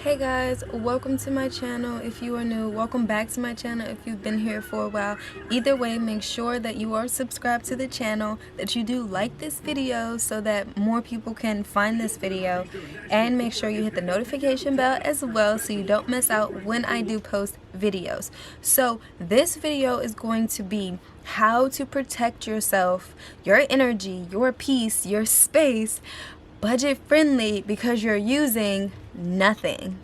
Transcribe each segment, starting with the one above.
Hey guys, welcome to my channel. If you are new, welcome back to my channel if you've been here for a while. Either way, make sure that you are subscribed to the channel, that you do like this video so that more people can find this video, and make sure you hit the notification bell as well so you don't miss out when I do post videos. So this video is going to be how to protect yourself, your energy, your peace, your space, budget friendly, because you're using nothing.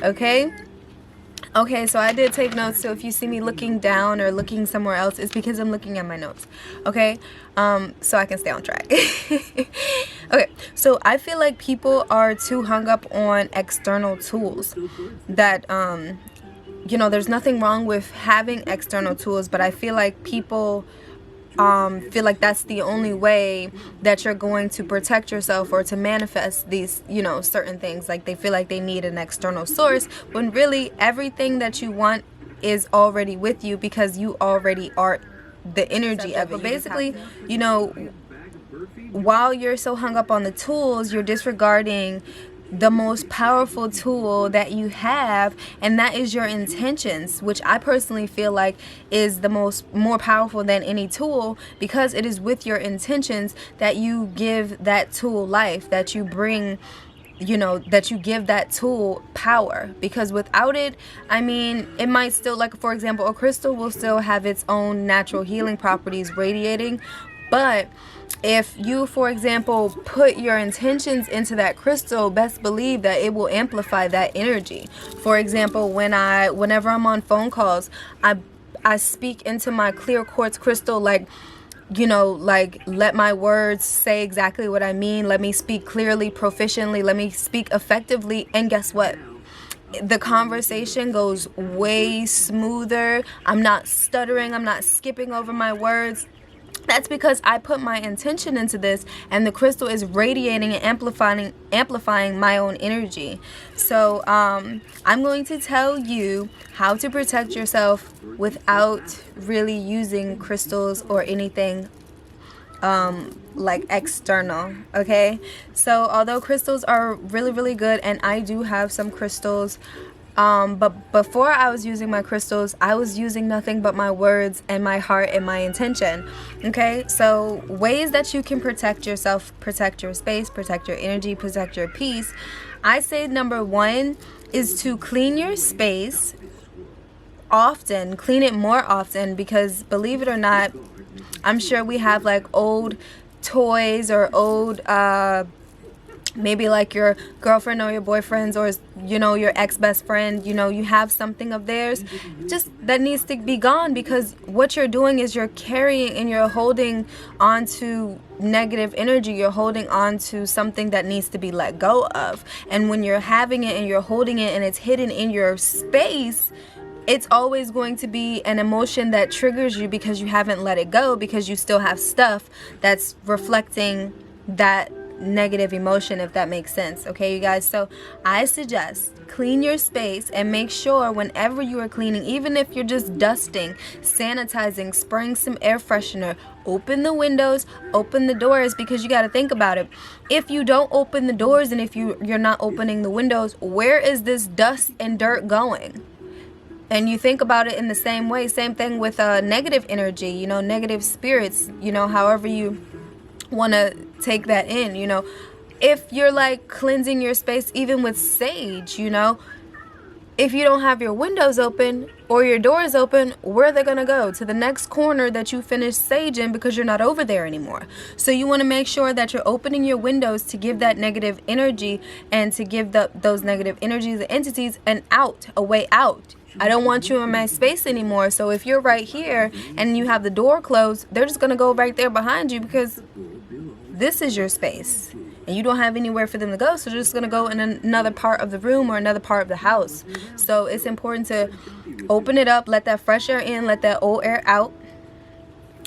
Okay, so I did take notes, so if you see me looking down or looking somewhere else, it's because I'm looking at my notes. Okay, so I can stay on track. Okay, so I feel like people are too hung up on external tools that you know, there's nothing wrong with having external tools, but I feel like people feel like that's the only way that you're going to protect yourself or to manifest these, you know, certain things. Like they feel like they need an external source, when really everything that you want is already with you, because you already are the energy of it. But basically, you know, while you're so hung up on the tools, you're disregarding the most powerful tool that you have, and that is your intentions, which I personally feel like is the more powerful than any tool, because it is with your intentions that you give that tool life, that you bring, you know, that you give that tool power. Because without it, I mean, it might still, like for example, a crystal will still have its own natural healing properties radiating, but if you, for example, put your intentions into that crystal, best believe that it will amplify that energy. For example, whenever I'm on phone calls, I speak into my clear quartz crystal, like, you know, like, let my words say exactly what I mean. Let me speak clearly, proficiently. Let me speak effectively. And guess what? The conversation goes way smoother. I'm not stuttering. I'm not skipping over my words. That's because I put my intention into this, and the crystal is radiating and amplifying my own energy. So I'm going to tell you how to protect yourself without really using crystals or anything like external. Okay, so although crystals are really good, and I do have some crystals, but before I was using my crystals, I was using nothing but my words and my heart and my intention. Okay, so ways that you can protect yourself, protect your space, protect your energy, protect your peace. I say number one is to clean your space often, clean it more often, because believe it or not, I'm sure we have like old toys or old maybe like your girlfriend or your boyfriend's, or, you know, your ex-best friend, you know, you have something of theirs just that needs to be gone, because what you're doing is you're carrying and you're holding on to negative energy. You're holding on to something that needs to be let go of. And when you're having it and you're holding it and it's hidden in your space, it's always going to be an emotion that triggers you, because you haven't let it go, because you still have stuff that's reflecting that negative emotion, if that makes sense. Okay, you guys, so I suggest clean your space, and make sure whenever you are cleaning, even if you're just dusting, sanitizing, spraying some air freshener, open the windows, open the doors, because you got to think about it. If you don't open the doors, and if you're not opening the windows, where is this dust and dirt going? And you think about it in the same way, same thing with negative energy, you know, negative spirits, you know, however you want to take that in. You know, if you're like cleansing your space even with sage, you know, if you don't have your windows open or your doors open, where are they gonna go? To the next corner that you finished saging, because you're not over there anymore. So you want to make sure that you're opening your windows to give that negative energy, and to give those negative energies and entities a way out. I don't want you in my space anymore. So if you're right here and you have the door closed, they're just gonna go right there behind you, because this is your space and you don't have anywhere for them to go. So they're just gonna go in another part of the room or another part of the house. So it's important to open it up, let that fresh air in, let that old air out.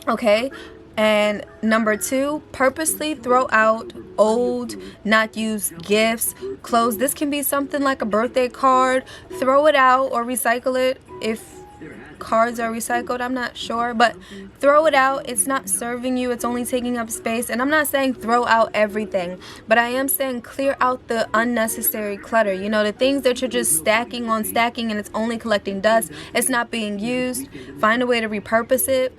Okay, and number two, purposely throw out old, not used gifts, clothes. This can be something like a birthday card. Throw it out or recycle it if cards are recycled, I'm not sure, but throw it out. It's not serving you, it's only taking up space. And I'm not saying throw out everything, but I am saying clear out the unnecessary clutter. You know, the things that you're just stacking on stacking and it's only collecting dust, it's not being used. Find a way to repurpose it.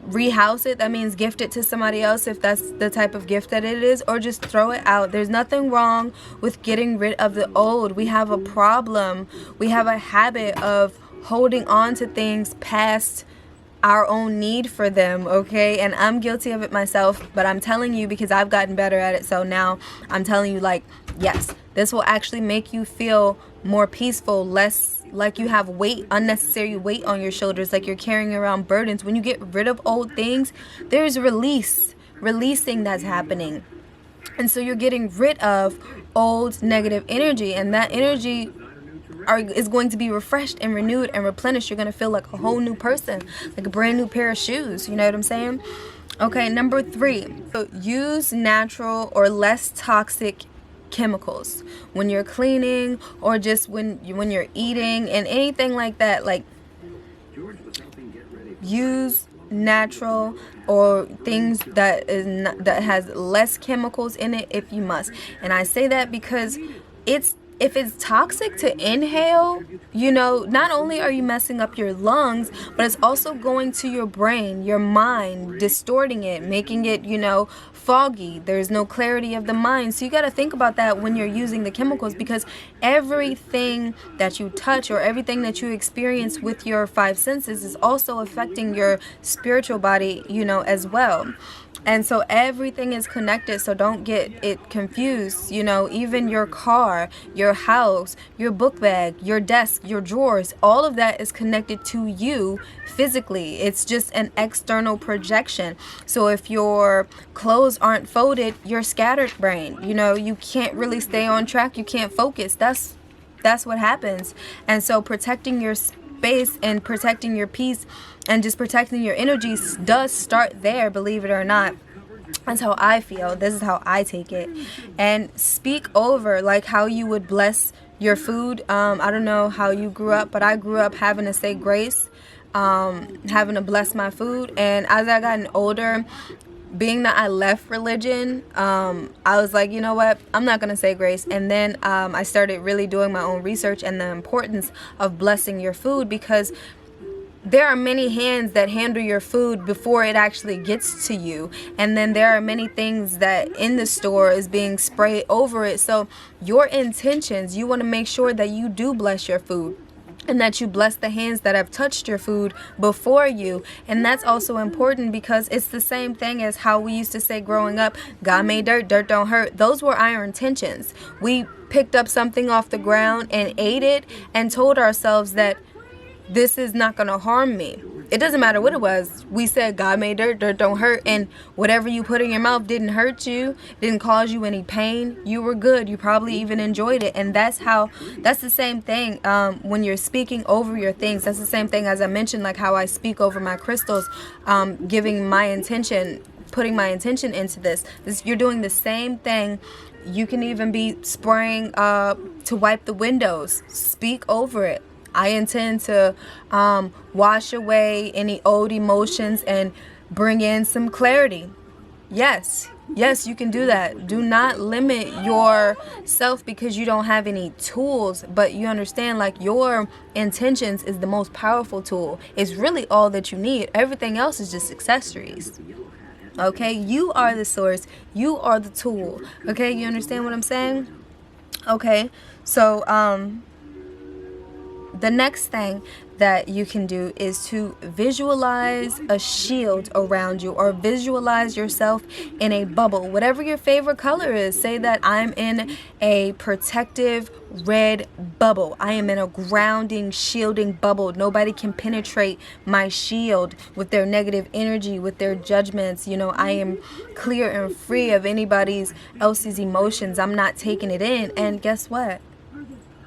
Rehouse it. That means gift it to somebody else if that's the type of gift that it is, or just throw it out. There's nothing wrong with getting rid of the old. We have a problem. We have a habit of holding on to things past our own need for them, okay? And I'm guilty of it myself, but I'm telling you because I've gotten better at it. So now I'm telling you, like, yes, this will actually make you feel more peaceful, less like you have weight, unnecessary weight on your shoulders, like you're carrying around burdens. When you get rid of old things, there's releasing that's happening. And so you're getting rid of old negative energy, and that energy is going to be refreshed and renewed and replenished. You're going to feel like a whole new person, like a brand new pair of shoes. You know what I'm saying? Okay, number 3. So use natural or less toxic chemicals when you're cleaning, or just when you're eating and anything like that. Like, use natural or things that has less chemicals in it if you must. And I say that because if it's toxic to inhale, you know, not only are you messing up your lungs, but it's also going to your brain, your mind, distorting it, making it, you know, foggy. There's no clarity of the mind. So you got to think about that when you're using the chemicals, because everything that you touch or everything that you experience with your 5 senses is also affecting your spiritual body, you know, as well. And so everything is connected, so don't get it confused. You know, even your car, your house, your book bag, your desk, your drawers, all of that is connected to you physically. It's just an external projection. So if your clothes aren't folded, you're scattered brain. You know, you can't really stay on track. You can't focus. That's what happens. And so protecting your space and protecting your peace and just protecting your energies does start there, believe it or not. That's how I feel. This is how I take it. And speak over, like how you would bless your food. I don't know how you grew up, but I grew up having to say grace, having to bless my food. And as I gotten older, being that I left religion, I was like, you know what, I'm not going to say grace. And then I started really doing my own research and the importance of blessing your food, because there are many hands that handle your food before it actually gets to you. And then there are many things that in the store is being sprayed over it. So your intentions, you want to make sure that you do bless your food, and that you bless the hands that have touched your food before you. And that's also important, because it's the same thing as how we used to say growing up, God made dirt, dirt don't hurt. Those were our intentions. We picked up something off the ground and ate it and told ourselves that this is not going to harm me. It doesn't matter what it was. We said God made dirt, dirt don't hurt. And whatever you put in your mouth didn't hurt you, didn't cause you any pain. You were good. You probably even enjoyed it. And that's the same thing when you're speaking over your things. That's the same thing as I mentioned, like how I speak over my crystals, giving my intention, putting my intention into this. You're doing the same thing. You can even be spraying to wipe the windows. Speak over it. I intend to wash away any old emotions and bring in some clarity. Yes, you can do that. Do not limit yourself because you don't have any tools, but you understand, like, your intentions is the most powerful tool. It's really all that you need. Everything else is just accessories. Okay, you are the source. You are the tool. Okay, you understand what I'm saying? Okay, so the next thing that you can do is to visualize a shield around you, or visualize yourself in a bubble, whatever your favorite color is. Say that I'm in a protective red bubble. I am in a grounding, shielding bubble. Nobody can penetrate my shield with their negative energy, with their judgments. You know, I am clear and free of anybody's else's emotions. I'm not taking it in. And guess what?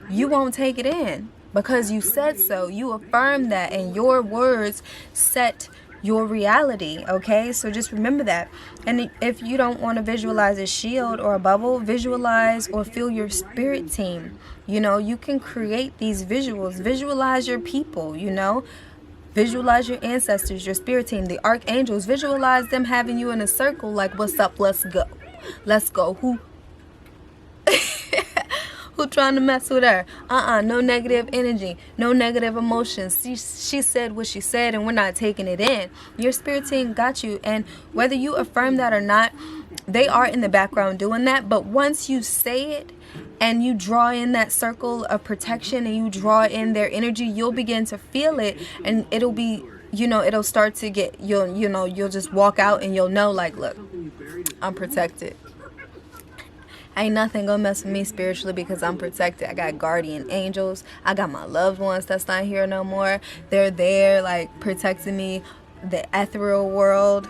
You won't take it in. Because you said so. You affirm that, and your words set your reality, okay? So just remember that. And if you don't want to visualize a shield or a bubble, visualize or feel your spirit team. You know, you can create these visuals. Visualize your people, you know. Visualize your ancestors, your spirit team, the archangels. Visualize them having you in a circle like, what's up, let's go. Let's go. Who trying to mess with her? No negative energy, no negative emotions. She said what she said and we're not taking it in. Your spirit team got you, and whether you affirm that or not, they are in the background doing that. But once you say it and you draw in that circle of protection and you draw in their energy, you'll begin to feel it, and it'll be, you know, it'll start to get, you'll just walk out and you'll know, like, look, I'm protected. Ain't nothing gonna mess with me spiritually because I'm protected. I got guardian angels. I got my loved ones that's not here no more. They're there, like, protecting me, the ethereal world.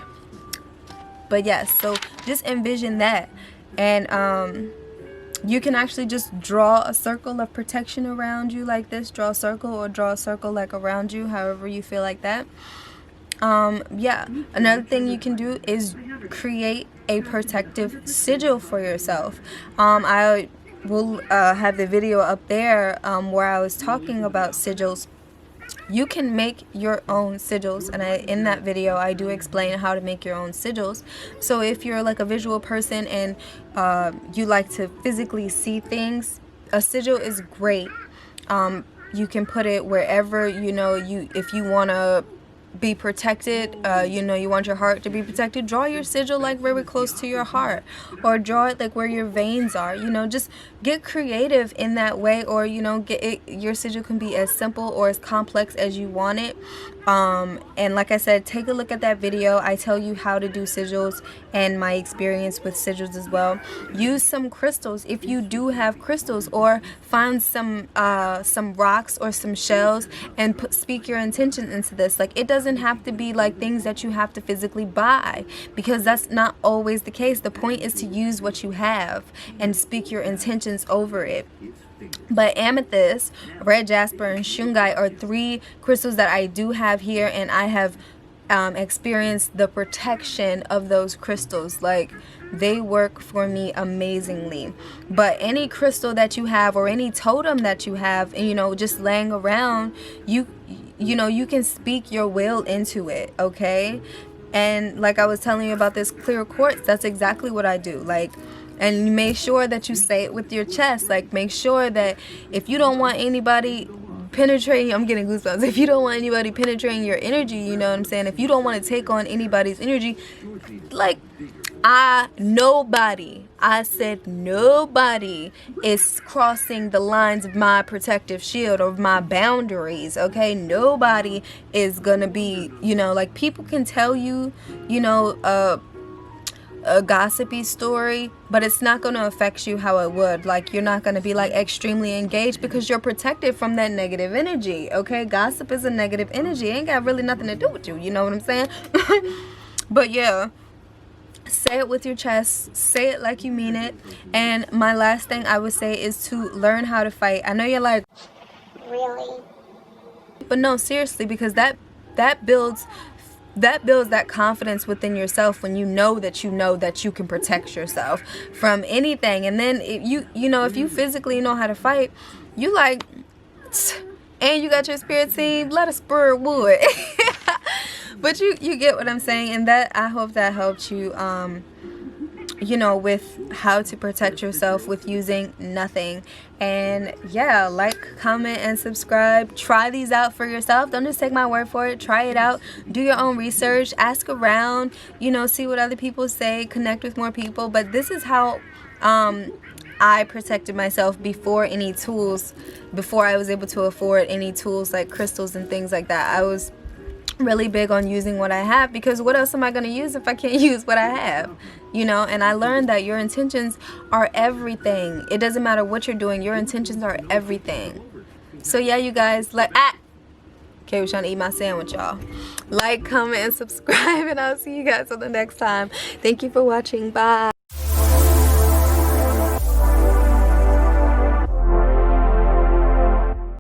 But yes, so just envision that. And you can actually just draw a circle of protection around you like this. Draw a circle, or draw a circle like around you, however you feel like that. Yeah, another thing you can do is create a protective sigil for yourself. I will have the video up there where I was talking about sigils. You can make your own sigils, and in that video I do explain how to make your own sigils. So if you're like a visual person and you like to physically see things, a sigil is great. You can put it wherever, you know, if you want to be protected, you know, you want your heart to be protected, draw your sigil like very close to your heart, or draw it like where your veins are. You know, just get creative in that way, or, you know, get it, your sigil can be as simple or as complex as you want it. And like I said, take a look at that video. I tell you how to do sigils and my experience with sigils as well. Use some crystals if you do have crystals, or find some rocks or some shells and speak your intention into this. Like, it doesn't have to be like things that you have to physically buy, because that's not always the case. The point is to use what you have and speak your intentions over it. But amethyst, red jasper, and shungite are 3 crystals that I do have here, and I have experienced the protection of those crystals. Like, they work for me amazingly. But any crystal that you have, or any totem that you have, and, you know, just laying around, you know, you can speak your will into it, okay? And like I was telling you about this clear quartz, that's exactly what I do. Like, and make sure that you say it with your chest. Like, make sure that if you don't want anybody penetrating, I'm getting goosebumps, if you don't want anybody penetrating your energy, you know what I'm saying, if you don't want to take on anybody's energy, like, nobody is crossing the lines of my protective shield or my boundaries, okay? Nobody is gonna be, you know, like, people can tell you, you know, a gossipy story, but it's not going to affect you how it would. Like, you're not going to be like extremely engaged because you're protected from that negative energy, okay? Gossip is a negative energy. It ain't got really nothing to do with you, you know what I'm saying? But yeah, say it with your chest, say it like you mean it. And my last thing I would say is to learn how to fight. I know you're like, really? But no, seriously, because that builds that confidence within yourself, when you know that you can protect yourself from anything. And then you know, if you physically know how to fight, you like, and you got your spirit team, let us spur wood. But you get what I'm saying. And that, I hope that helped you, you know, with how to protect yourself with using nothing. And yeah, like, comment, and subscribe. Try these out for yourself. Don't just take my word for it. Try it out. Do your own research. Ask around, you know, see what other people say. Connect with more people. But this is how I protected myself before any tools, before I was able to afford any tools like crystals and things like that. I was really big on using what I have, because what else am I going to use if I can't use what I have, you know? And I learned that your intentions are everything. It doesn't matter what you're doing, your intentions are everything. So yeah, you guys, like, okay, we're trying to eat my sandwich, y'all. Like, comment, and subscribe, and I'll see you guys on the next time. Thank you for watching. Bye.